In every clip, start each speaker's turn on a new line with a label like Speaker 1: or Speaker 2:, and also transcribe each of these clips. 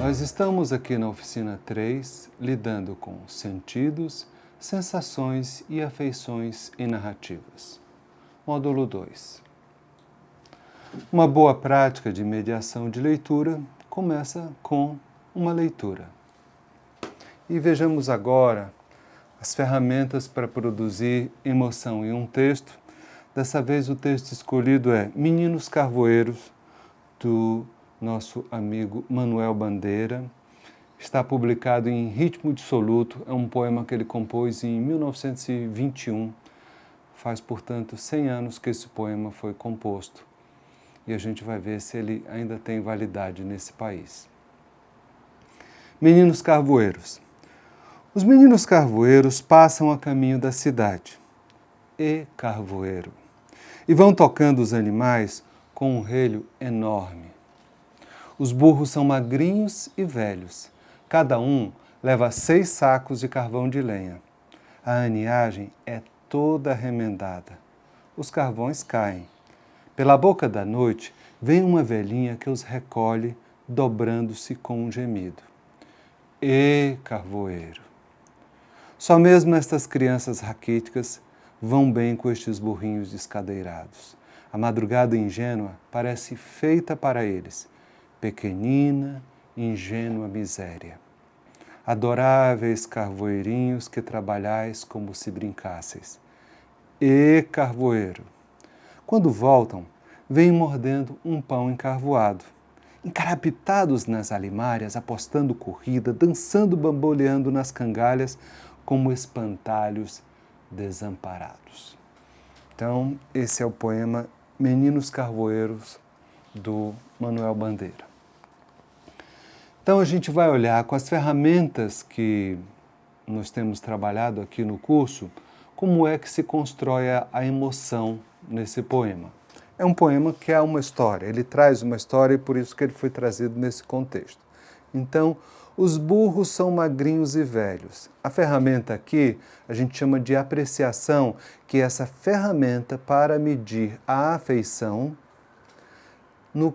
Speaker 1: Nós estamos aqui na oficina 3, lidando com sentidos, sensações e afeições em narrativas. Módulo 2. Uma boa prática de mediação de leitura começa com uma leitura. E vejamos agora as ferramentas para produzir emoção em um texto. Dessa vez o texto escolhido é Meninos Carvoeiros, do nosso amigo Manuel Bandeira. Está publicado em Ritmo Dissoluto, é um poema que ele compôs em 1921. Faz, portanto, 100 anos que esse poema foi composto. E a gente vai ver se ele ainda tem validade nesse país. Meninos Carvoeiros. Os meninos carvoeiros passam a caminho da cidade. E carvoeiro. E vão tocando os animais com um relho enorme. Os burros são magrinhos e velhos. Cada um leva 6 sacos de carvão de lenha. A aniagem é toda remendada. Os carvões caem. Pela boca da noite vem uma velhinha que os recolhe, dobrando-se com um gemido. E carvoeiro. Só mesmo estas crianças raquíticas vão bem com estes burrinhos descadeirados. A madrugada ingênua parece feita para eles. Pequenina, ingênua miséria. Adoráveis carvoeirinhos que trabalhais como se brincasseis. E carvoeiro. Quando voltam, vêm mordendo um pão encarvoado. Encarapitados nas alimárias, apostando corrida, dançando, bamboleando nas cangalhas, como espantalhos desamparados. Então, esse é o poema Meninos Carvoeiros, do Manuel Bandeira. Então, a gente vai olhar com as ferramentas que nós temos trabalhado aqui no curso, como é que se constrói a emoção nesse poema. É um poema que é uma história, ele traz uma história e por isso que ele foi trazido nesse contexto. Então, os burros são magrinhos e velhos. A ferramenta aqui a gente chama de apreciação, que é essa ferramenta para medir a afeição no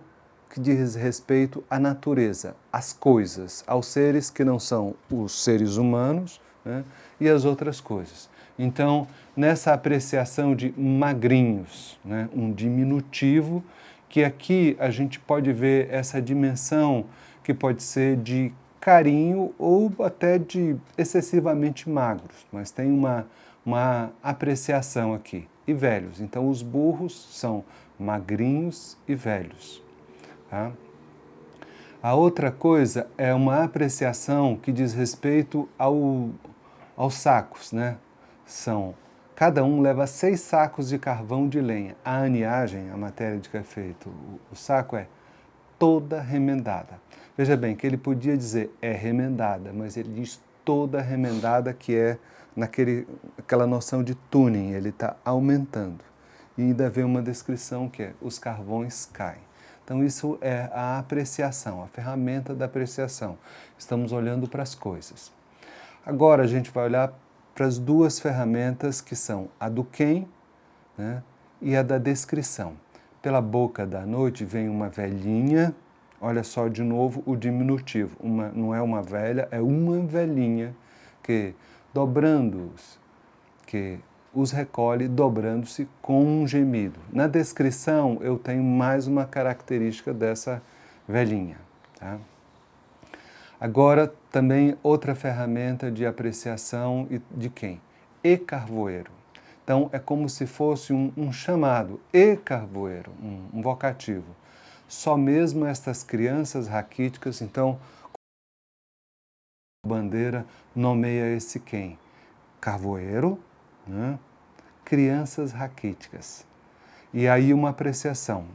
Speaker 1: que diz respeito à natureza, às coisas, aos seres que não são os seres humanos, né, e as outras coisas. Então, nessa apreciação de magrinhos, né, um diminutivo, que aqui a gente pode ver essa dimensão que pode ser de carinho ou até de excessivamente magros, mas tem uma apreciação aqui. E velhos, então os burros são magrinhos e velhos. Tá? A outra coisa é uma apreciação que diz respeito aos sacos, né? Cada um leva 6 sacos de carvão de lenha. A aniagem, a matéria de que é feito o saco, é toda remendada. Veja bem que ele podia dizer é remendada, mas ele diz toda remendada, que é aquela noção de tuning, ele está aumentando. E ainda vem uma descrição que é os carvões caem. Então isso é a apreciação, a ferramenta da apreciação. Estamos olhando para as coisas. Agora a gente vai olhar para as 2 ferramentas que são a do quem, né, e a da descrição. Pela boca da noite vem uma velhinha, olha só de novo o diminutivo, não é uma velha, é uma velhinha que dobrando-os, que os recolhe dobrando-se com um gemido. Na descrição eu tenho mais uma característica dessa velhinha. Tá? Agora também outra ferramenta de apreciação de quem? E carvoeiro. Então é como se fosse um chamado, e carvoeiro, um vocativo. Só mesmo estas crianças raquíticas, então, Bandeira nomeia esse quem? Carvoeiro, né? Crianças raquíticas. E aí uma apreciação.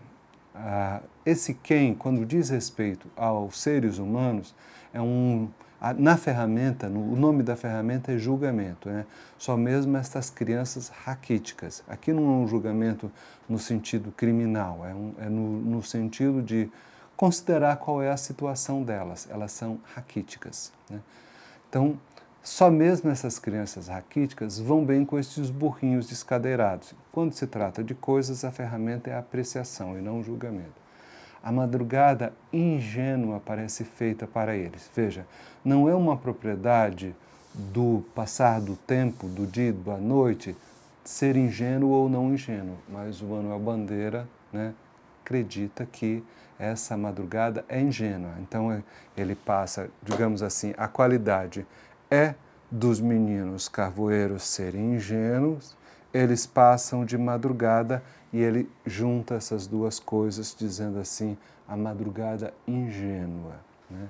Speaker 1: Esse quem, quando diz respeito aos seres humanos, na ferramenta, o nome da ferramenta é julgamento, né? Só mesmo estas crianças raquíticas. Aqui não é um julgamento no sentido criminal, é no sentido de considerar qual é a situação delas. Elas são raquíticas, né? Então, só mesmo essas crianças raquíticas vão bem com esses burrinhos descadeirados. Quando se trata de coisas, a ferramenta é a apreciação e não o julgamento. A madrugada ingênua parece feita para eles. Veja, não é uma propriedade do passar do tempo, do dia, da noite, ser ingênuo ou não ingênuo, mas o Manuel Bandeira, né, acredita que essa madrugada é ingênua. Então ele passa, digamos assim, a qualidade é dos meninos carvoeiros serem ingênuos, eles passam de madrugada e ele junta essas duas coisas, dizendo assim, a madrugada ingênua, né?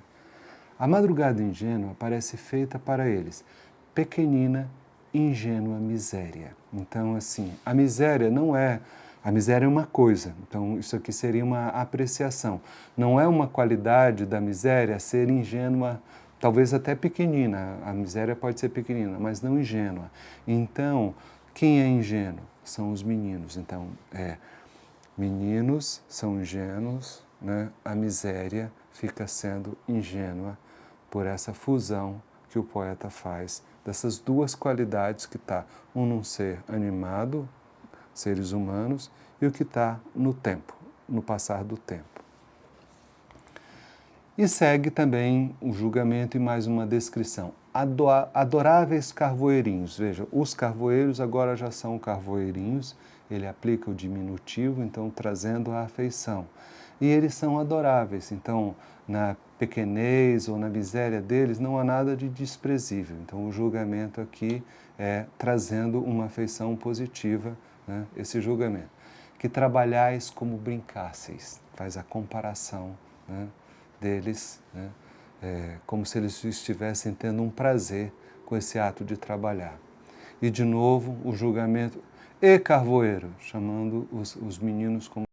Speaker 1: A madrugada ingênua parece feita para eles, pequenina, ingênua miséria. Então, assim, a miséria não é... A miséria é uma coisa, então isso aqui seria uma apreciação. Não é uma qualidade da miséria ser ingênua, talvez até pequenina. A miséria pode ser pequenina, mas não ingênua. Então, quem é ingênuo? São os meninos. Então, meninos são ingênuos, né? A miséria fica sendo ingênua por essa fusão que o poeta faz dessas duas qualidades que está um num ser animado, seres humanos, e o que está no tempo, no passar do tempo. E segue também o julgamento e mais uma descrição. Adoráveis carvoeirinhos. Veja, os carvoeiros agora já são carvoeirinhos, ele aplica o diminutivo, então trazendo a afeição. E eles são adoráveis, então na pequenez ou na miséria deles não há nada de desprezível. Então o julgamento aqui é trazendo uma afeição positiva, né, esse julgamento. Que trabalhais como brincasseis, faz a comparação, né, deles, né, como se eles estivessem tendo um prazer com esse ato de trabalhar. E de novo o julgamento, e carvoeiro, chamando os meninos como...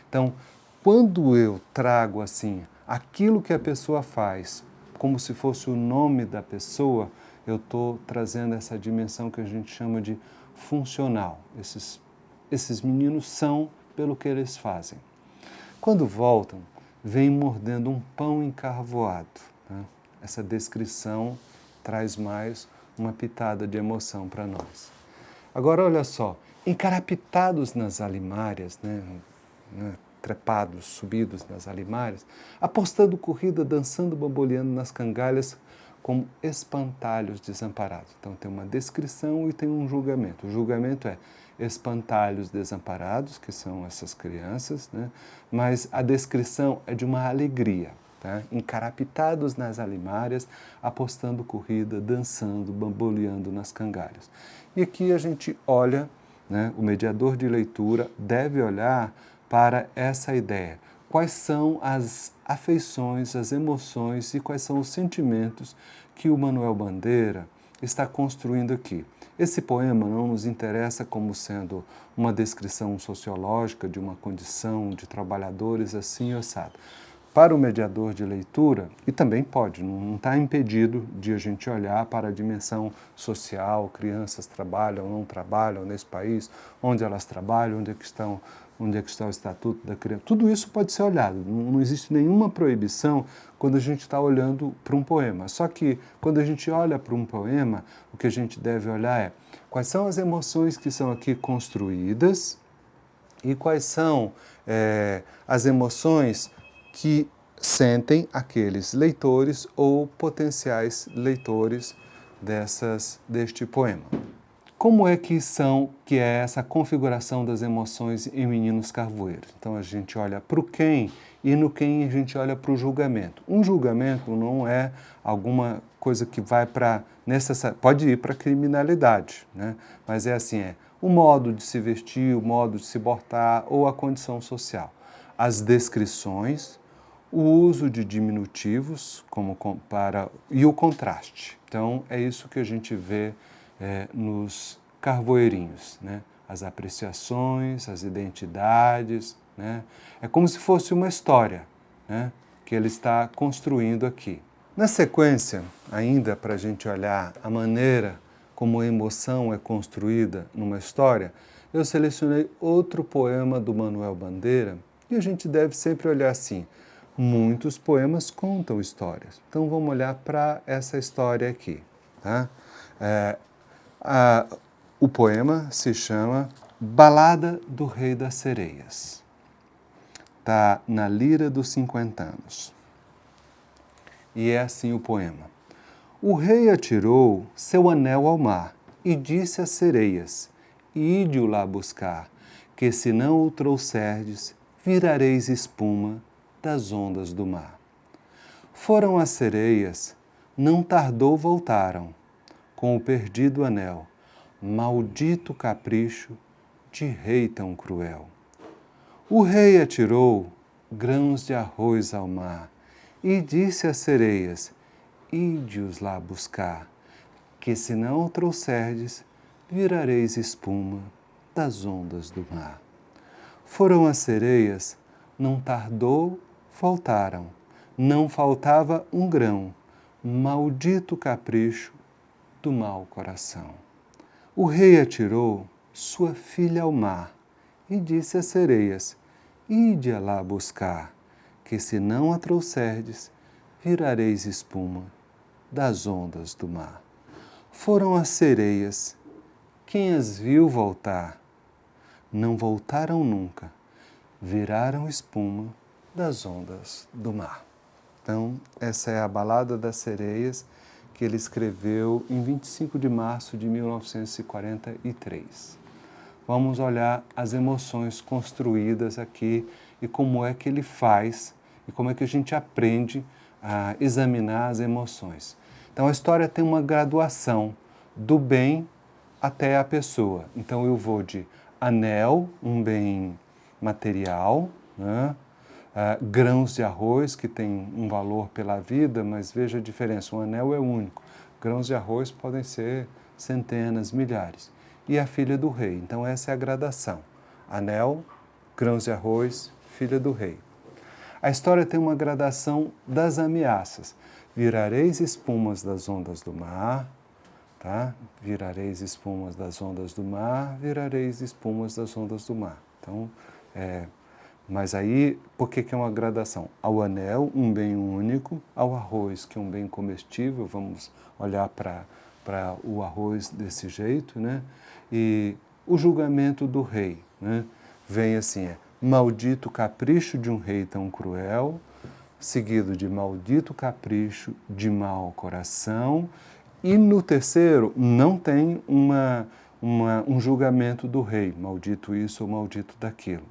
Speaker 1: Então, quando eu trago assim, aquilo que a pessoa faz, como se fosse o nome da pessoa, eu estou trazendo essa dimensão que a gente chama de funcional. Esses meninos são pelo que eles fazem. Quando voltam, vêm mordendo um pão encarvoado, né? Essa descrição traz mais uma pitada de emoção para nós. Agora, olha só, encarapitados nas alimárias, né, trepados, subidos nas alimárias, apostando corrida, dançando, bamboleando nas cangalhas, como espantalhos desamparados. Então tem uma descrição e tem um julgamento. O julgamento é espantalhos desamparados, que são essas crianças, né? Mas a descrição é de uma alegria, tá? Encarapitados nas alimárias, apostando corrida, dançando, bamboleando nas cangalhas. E aqui a gente olha, né, o mediador de leitura deve olhar para essa ideia. Quais são as afeições, as emoções e quais são os sentimentos que o Manuel Bandeira está construindo aqui. Esse poema não nos interessa como sendo uma descrição sociológica de uma condição de trabalhadores assim assado. Para o mediador de leitura, e também pode, não está impedido de a gente olhar para a dimensão social, crianças trabalham ou não trabalham nesse país, onde elas trabalham, onde é que está o estatuto da criança. Tudo isso pode ser olhado, não existe nenhuma proibição quando a gente está olhando para um poema. Só que quando a gente olha para um poema, o que a gente deve olhar é quais são as emoções que são aqui construídas e quais são as emoções que sentem aqueles leitores ou potenciais leitores deste poema. Como é que é essa configuração das emoções em Meninos Carvoeiros? Então a gente olha para o quem e no quem a gente olha para o julgamento. Um julgamento não é alguma coisa que vai pode ir para a criminalidade, né? Mas é assim, o modo de se vestir, o modo de se portar ou a condição social. As descrições, o uso de diminutivos e o contraste. Então, é isso que a gente vê nos carvoeirinhos, né? As apreciações, as identidades, né? É como se fosse uma história, né, que ele está construindo aqui. Na sequência, ainda para a gente olhar a maneira como a emoção é construída numa história, eu selecionei outro poema do Manuel Bandeira e a gente deve sempre olhar assim. Muitos poemas contam histórias. Então vamos olhar para essa história aqui. Tá? O poema se chama Balada do Rei das Sereias. Está na Lira dos 50 anos. E é assim o poema. O rei atirou seu anel ao mar e disse às sereias, ide-o lá buscar, que se não o trouxerdes, virareis espuma das ondas do mar. Foram as sereias, não tardou voltaram, com o perdido anel, maldito capricho de rei tão cruel. O rei atirou grãos de arroz ao mar e disse às sereias, ide-os lá buscar, que se não o trouxerdes, virareis espuma das ondas do mar. Foram as sereias, não tardou, voltaram, não faltava um grão, maldito capricho do mau coração. O rei atirou sua filha ao mar e disse às sereias, ide-a lá buscar, que se não a trouxerdes, virareis espuma das ondas do mar. Foram as sereias, quem as viu voltar, não voltaram nunca, viraram espuma das ondas do mar. Então, essa é a Balada das Sereias, que ele escreveu em 25 de março de 1943. Vamos olhar as emoções construídas aqui e como é que ele faz e como é que a gente aprende a examinar as emoções. Então, a história tem uma graduação do bem até a pessoa. Então, eu vou de anel, um bem material, né? Grãos de arroz, que tem um valor pela vida, mas veja a diferença, um anel é único. Grãos de arroz podem ser centenas, milhares. E a filha do rei. Então, essa é a gradação. Anel, grãos de arroz, filha do rei. A história tem uma gradação das ameaças. Virareis espumas das ondas do mar, tá? Virareis espumas das ondas do mar, virareis espumas das ondas do mar. Então, mas aí, por que é uma gradação? Ao anel, um bem único, ao arroz, que é um bem comestível, vamos olhar para o arroz desse jeito, né? E o julgamento do rei, né? Vem assim, maldito capricho de um rei tão cruel, seguido de maldito capricho de mau coração, e no terceiro não tem um julgamento do rei, maldito isso ou maldito daquilo.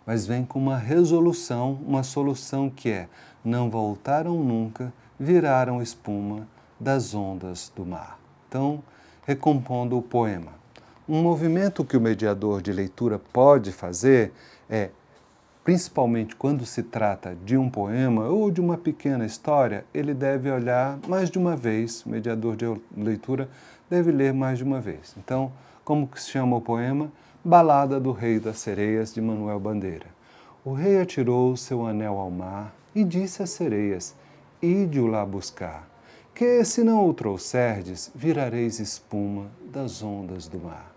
Speaker 1: Mas vem com uma resolução, uma solução que é, não voltaram nunca, viraram espuma das ondas do mar. Então, recompondo o poema. Um movimento que o mediador de leitura pode fazer é, principalmente quando se trata de um poema ou de uma pequena história, ele deve olhar mais de uma vez, o mediador de leitura deve ler mais de uma vez. Então, como que se chama o poema? Balada do Rei das Sereias, de Manuel Bandeira. O rei atirou seu anel ao mar e disse às sereias, ide-o lá buscar, que se não o trouxerdes, virareis espuma das ondas do mar.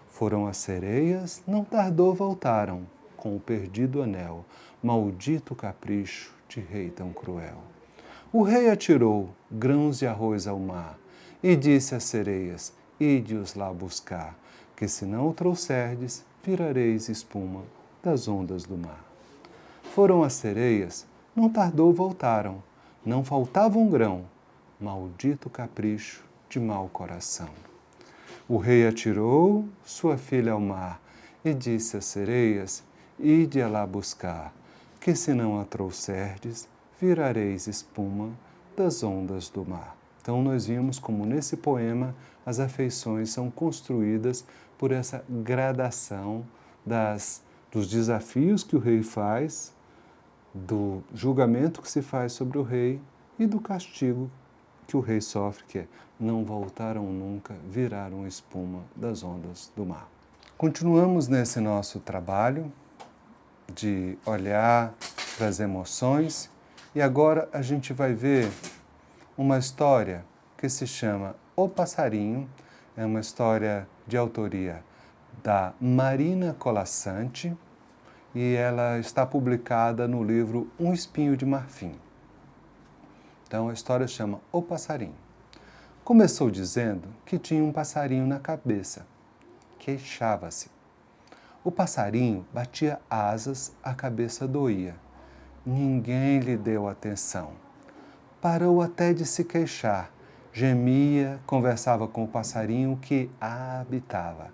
Speaker 1: Foram as sereias, não tardou voltaram, com o perdido anel, maldito capricho de rei tão cruel. O rei atirou grãos de arroz ao mar e disse às sereias, ide-os lá buscar, que se não o trouxerdes, virareis espuma das ondas do mar. Foram as sereias, não tardou voltaram, não faltava um grão, maldito capricho de mau coração. O rei atirou sua filha ao mar e disse às sereias, ide-a lá buscar, que se não a trouxerdes, virareis espuma das ondas do mar. Então nós vimos como nesse poema as afeições são construídas por essa gradação dos desafios que o rei faz, do julgamento que se faz sobre o rei e do castigo que o rei sofre, que é não voltaram nunca, viraram espuma das ondas do mar. Continuamos nesse nosso trabalho de olhar para as emoções e agora a gente vai ver uma história que se chama O Passarinho, é uma história de autoria da Marina Colasanti e ela está publicada no livro Um Espinho de Marfim. Então a história chama O Passarinho. Começou dizendo que tinha um passarinho na cabeça. Queixava-se. O passarinho batia asas, a cabeça doía. Ninguém lhe deu atenção. Parou até de se queixar. Gemia, conversava com o passarinho que a habitava.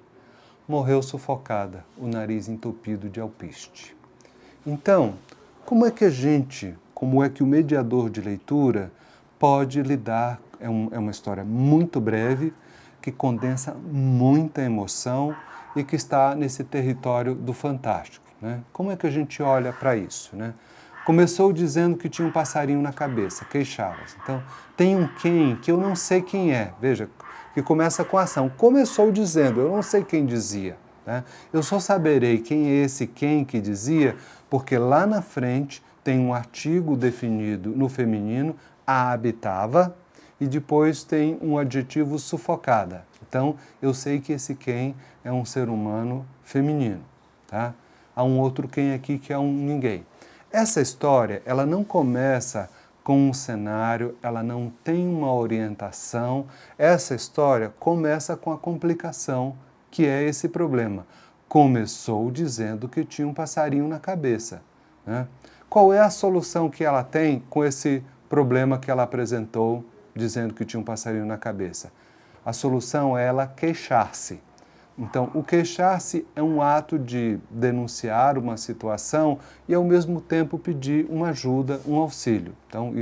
Speaker 1: Morreu sufocada, o nariz entupido de alpiste. Então, como é que o mediador de leitura pode lidar? É uma história muito breve, que condensa muita emoção e que está nesse território do fantástico, né? Como é que a gente olha para isso, né? Começou dizendo que tinha um passarinho na cabeça, queixava-se. Então, tem um quem que eu não sei quem é, veja, que começa com a ação. Começou dizendo, eu não sei quem dizia, né? Eu só saberei quem é esse quem que dizia, porque lá na frente tem um artigo definido no feminino, a habitava, e depois tem um adjetivo sufocada. Então, eu sei que esse quem é um ser humano feminino, tá? Há um outro quem aqui que é um ninguém. Essa história, ela não começa com um cenário, ela não tem uma orientação. Essa história começa com a complicação, que é esse problema. Começou dizendo que tinha um passarinho na cabeça, né? Qual é a solução que ela tem com esse problema que ela apresentou, dizendo que tinha um passarinho na cabeça? A solução é ela queixar-se. Então, o queixar-se é um ato de denunciar uma situação e, ao mesmo tempo, pedir uma ajuda, um auxílio. Então,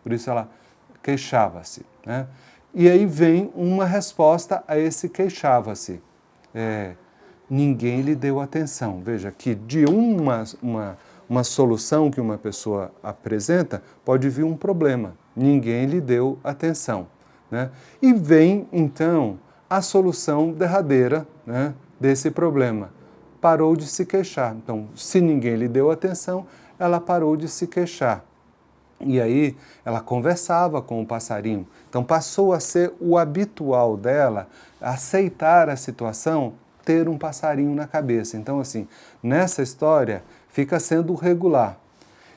Speaker 1: por isso ela queixava-se, né? E aí vem uma resposta a esse queixava-se. Ninguém lhe deu atenção. Veja que de uma solução que uma pessoa apresenta, pode vir um problema. Ninguém lhe deu atenção, né? E vem, então, a solução derradeira, né, desse problema. Parou de se queixar. Então, se ninguém lhe deu atenção, ela parou de se queixar. E aí ela conversava com o passarinho. Então passou a ser o habitual dela aceitar a situação, ter um passarinho na cabeça. Então, assim, nessa história fica sendo regular.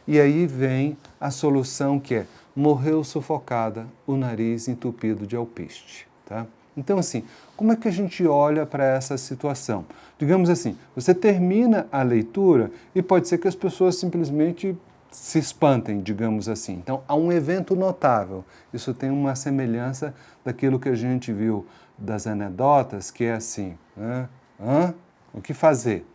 Speaker 1: E aí vem a solução que é: morreu sufocada, o nariz entupido de alpiste, tá? Então, assim, como é que a gente olha para essa situação? Digamos assim, você termina a leitura e pode ser que as pessoas simplesmente se espantem, digamos assim. Então, há um evento notável. Isso tem uma semelhança daquilo que a gente viu das anedotas, que é assim, né? O que fazer?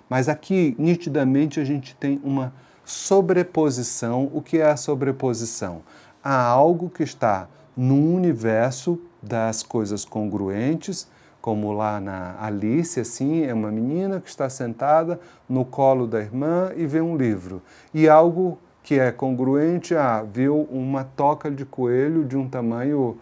Speaker 1: Mas aqui, nitidamente, a gente tem uma sobreposição. O que é a sobreposição? Há algo que está no universo das coisas congruentes, como lá na Alice, assim, é uma menina que está sentada no colo da irmã e vê um livro. E algo que é congruente, viu uma toca de coelho de um tamanho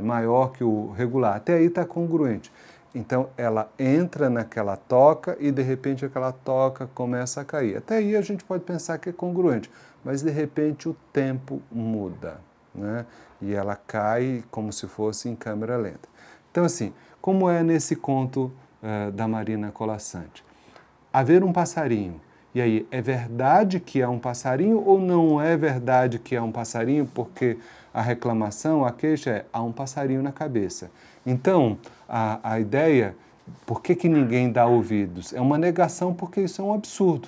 Speaker 1: maior que o regular. Até aí está congruente. Então, ela entra naquela toca e, de repente, aquela toca começa a cair. Até aí a gente pode pensar que é congruente, mas, de repente, o tempo muda, né? E ela cai como se fosse em câmera lenta. Então, assim, como é nesse conto da Marina Colasanti? Haver um passarinho. E aí, é verdade que é um passarinho ou não é verdade que é um passarinho? Porque a reclamação, a queixa é: há um passarinho na cabeça. Então, a ideia, por que ninguém dá ouvidos? É uma negação, porque isso é um absurdo.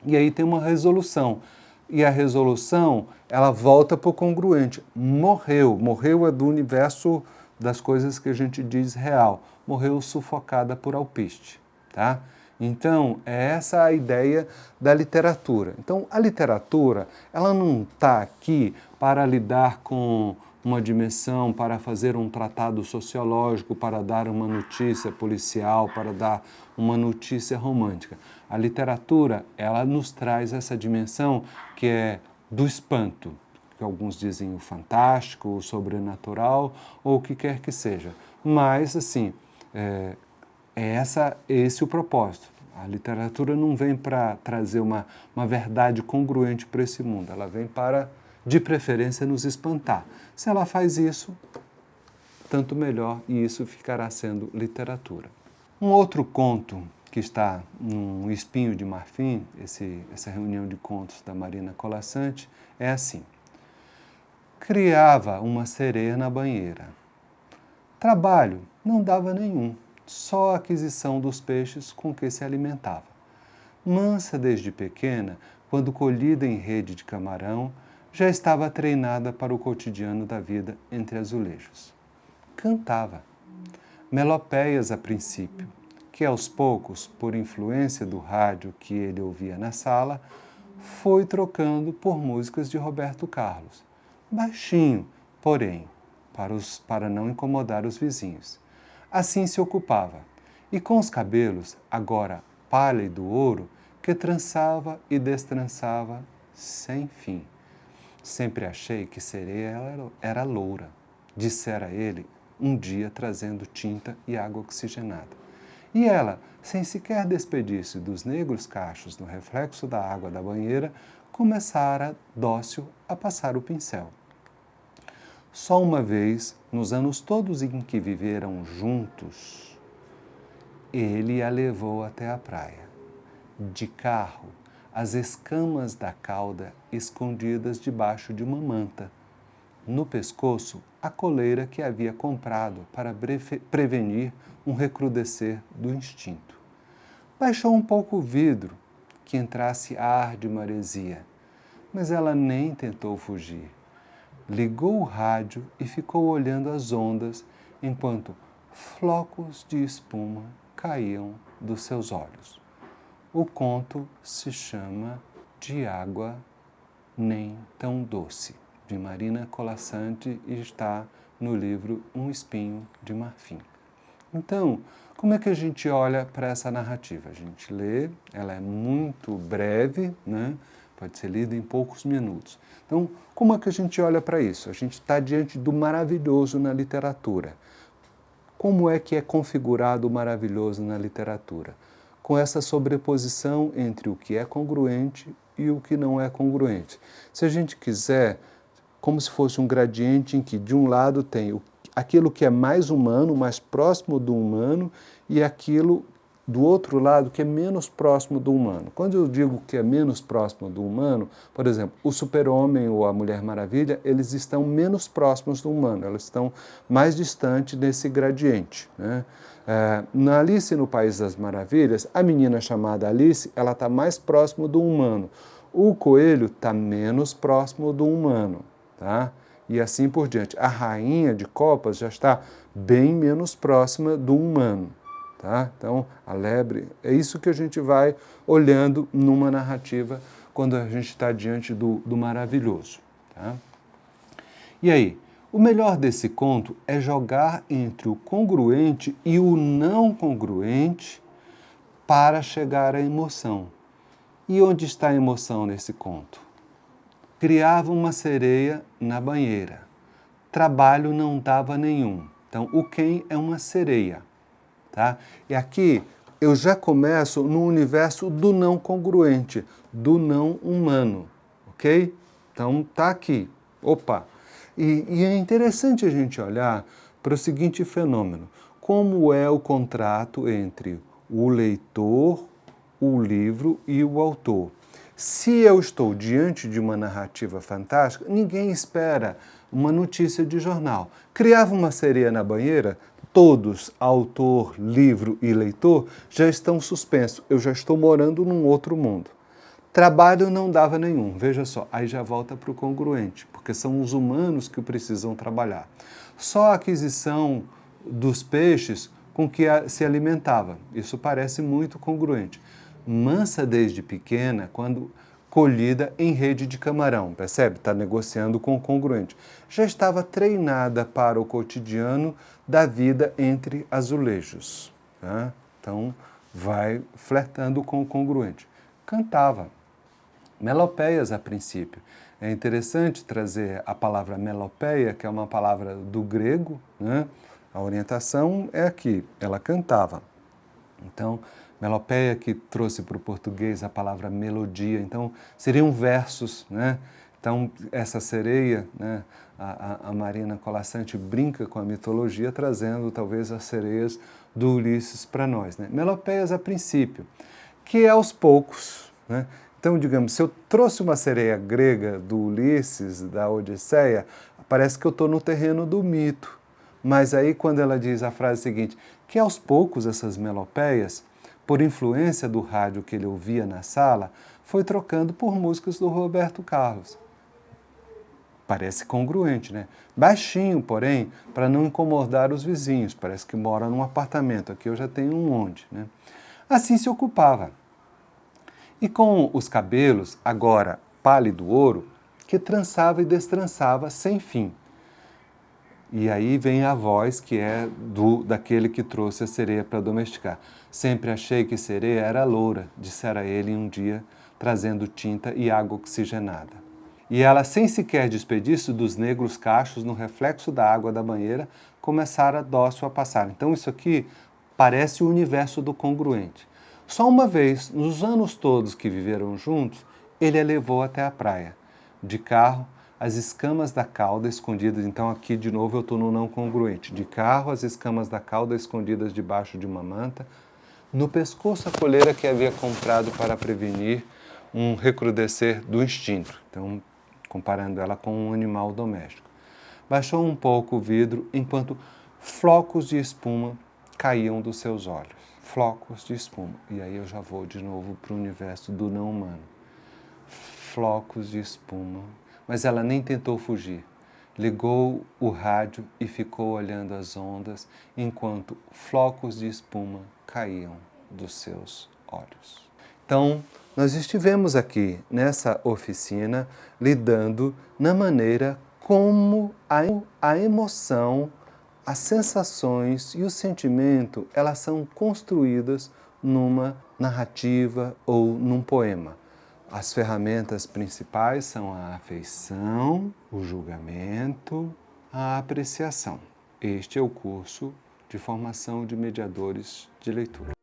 Speaker 1: E aí tem uma resolução. E a resolução, ela volta para o congruente. Morreu. Morreu é do universo das coisas que a gente diz real. Morreu sufocada por alpiste, tá? Então, é essa a ideia da literatura. Então, a literatura, ela não está aqui para lidar com uma dimensão, para fazer um tratado sociológico, para dar uma notícia policial, para dar uma notícia romântica. A literatura, ela nos traz essa dimensão que é do espanto, que alguns dizem o fantástico, o sobrenatural, ou o que quer que seja. Mas, assim, esse o propósito. A literatura não vem para trazer uma verdade congruente para esse mundo, ela vem para, de preferência, nos espantar. Se ela faz isso, tanto melhor, e isso ficará sendo literatura. Um outro conto que está no Espinho de Marfim, essa reunião de contos da Marina Colasanti, é assim: criava uma sereia na banheira. Trabalho não dava nenhum. só a aquisição dos peixes com que se alimentava. Mansa desde pequena, quando colhida em rede de camarão, já estava treinada para o cotidiano da vida entre azulejos. Cantava. Melopeias a princípio, que aos poucos, por influência do rádio que ele ouvia na sala, foi trocando por músicas de Roberto Carlos. Baixinho, porém, para não incomodar os vizinhos. Assim se ocupava, e com os cabelos, agora pálido ouro, que trançava e destrançava sem fim. Sempre achei que sereia era loura, dissera ele um dia trazendo tinta e água oxigenada. E ela, sem sequer despedir-se dos negros cachos no reflexo da água da banheira, começara, dócil, a passar o pincel. Só uma vez, nos anos todos em que viveram juntos, ele a levou até a praia. De carro, as escamas da cauda escondidas debaixo de uma manta. No pescoço, a coleira que havia comprado para prevenir um recrudescer do instinto. Baixou um pouco o vidro, que entrasse ar de maresia, mas ela nem tentou fugir. Ligou o rádio e ficou olhando as ondas enquanto flocos de espuma caíam dos seus olhos. O conto se chama De Água Nem Tão Doce, de Marina Colasanti, e está no livro Um Espinho de Marfim. Então, como é que a gente olha para essa narrativa? A gente lê, ela é muito breve, né? Pode ser lida em poucos minutos. Então, como é que a gente olha para isso? A gente está diante do maravilhoso na literatura. Como é que é configurado o maravilhoso na literatura? Com essa sobreposição entre o que é congruente e o que não é congruente. Se a gente quiser, como se fosse um gradiente em que de um lado tem aquilo que é mais humano, mais próximo do humano, e aquilo do outro lado que é menos próximo do humano. Quando eu digo que é menos próximo do humano, por exemplo, o Super-Homem ou a Mulher Maravilha, eles estão menos próximos do humano, elas estão mais distantes desse gradiente, né? Na Alice no País das Maravilhas, a menina chamada Alice, ela está mais próximo do humano. O coelho está menos próximo do humano, tá? E assim por diante. A rainha de copas já está bem menos próxima do humano, tá? Então, a lebre, é isso que a gente vai olhando numa narrativa quando a gente está diante do maravilhoso, tá? E aí, o melhor desse conto é jogar entre o congruente e o não congruente para chegar à emoção. E onde está a emoção nesse conto? Criava uma sereia na banheira. Trabalho não dava nenhum. Então, o quem é uma sereia, tá? E aqui eu já começo no universo do não congruente, do não humano, ok? Então, tá aqui. Opa! E é interessante a gente olhar para o seguinte fenômeno: como é o contrato entre o leitor, o livro e o autor. Se eu estou diante de uma narrativa fantástica, ninguém espera uma notícia de jornal. Criava uma sereia na banheira, todos, autor, livro e leitor, já estão suspensos. Eu já estou morando num outro mundo. Trabalho não dava nenhum, veja só, aí já volta para o congruente, porque são os humanos que precisam trabalhar. Só a aquisição dos peixes com que se alimentava, isso parece muito congruente. Mansa desde pequena, quando colhida em rede de camarão, percebe? Está negociando com o congruente. Já estava treinada para o cotidiano da vida entre azulejos, tá? Então, vai flertando com o congruente. Cantava. Melopeias a princípio. É interessante trazer a palavra melopeia, que é uma palavra do grego, né? A orientação é aqui, ela cantava. Então, melopeia que trouxe para o português a palavra melodia, então seriam versos, né? Então, essa sereia, né? A Marina Colasanti brinca com a mitologia, trazendo talvez as sereias do Ulisses para nós, né? Melopeias a princípio, que é aos poucos, né? Então, digamos, se eu trouxe uma sereia grega do Ulisses, da Odisseia, parece que eu estou no terreno do mito. Mas aí quando ela diz a frase seguinte, que aos poucos essas melopeias, por influência do rádio que ele ouvia na sala, foi trocando por músicas do Roberto Carlos. Parece congruente, né? Baixinho, porém, para não incomodar os vizinhos. Parece que mora num apartamento. Aqui eu já tenho um monte, né? Assim se ocupava. E com os cabelos, agora pálido ouro, que trançava e destrançava sem fim. E aí vem a voz que é daquele que trouxe a sereia para domesticar. Sempre achei que sereia era loura, dissera ele um dia, trazendo tinta e água oxigenada. E ela, sem sequer despedir-se dos negros cachos no reflexo da água da banheira, começara dócil a passar. Então isso aqui parece o universo do congruente. Só uma vez, nos anos todos que viveram juntos, ele a levou até a praia. De carro, as escamas da cauda escondidas, então aqui de novo eu estou no não congruente. De carro, as escamas da cauda escondidas debaixo de uma manta. No pescoço, a coleira que havia comprado para prevenir um recrudescer do instinto. Então, comparando ela com um animal doméstico. Baixou um pouco o vidro enquanto flocos de espuma caíam dos seus olhos. Flocos de espuma. E aí eu já vou de novo para o universo do não humano. Flocos de espuma. Mas ela nem tentou fugir. Ligou o rádio e ficou olhando as ondas enquanto flocos de espuma caíam dos seus olhos. Então, nós estivemos aqui nessa oficina lidando na maneira como a emoção, as sensações e o sentimento, elas são construídas numa narrativa ou num poema. As ferramentas principais são a afeição, o julgamento, a apreciação. Este é o curso de formação de mediadores de leitura.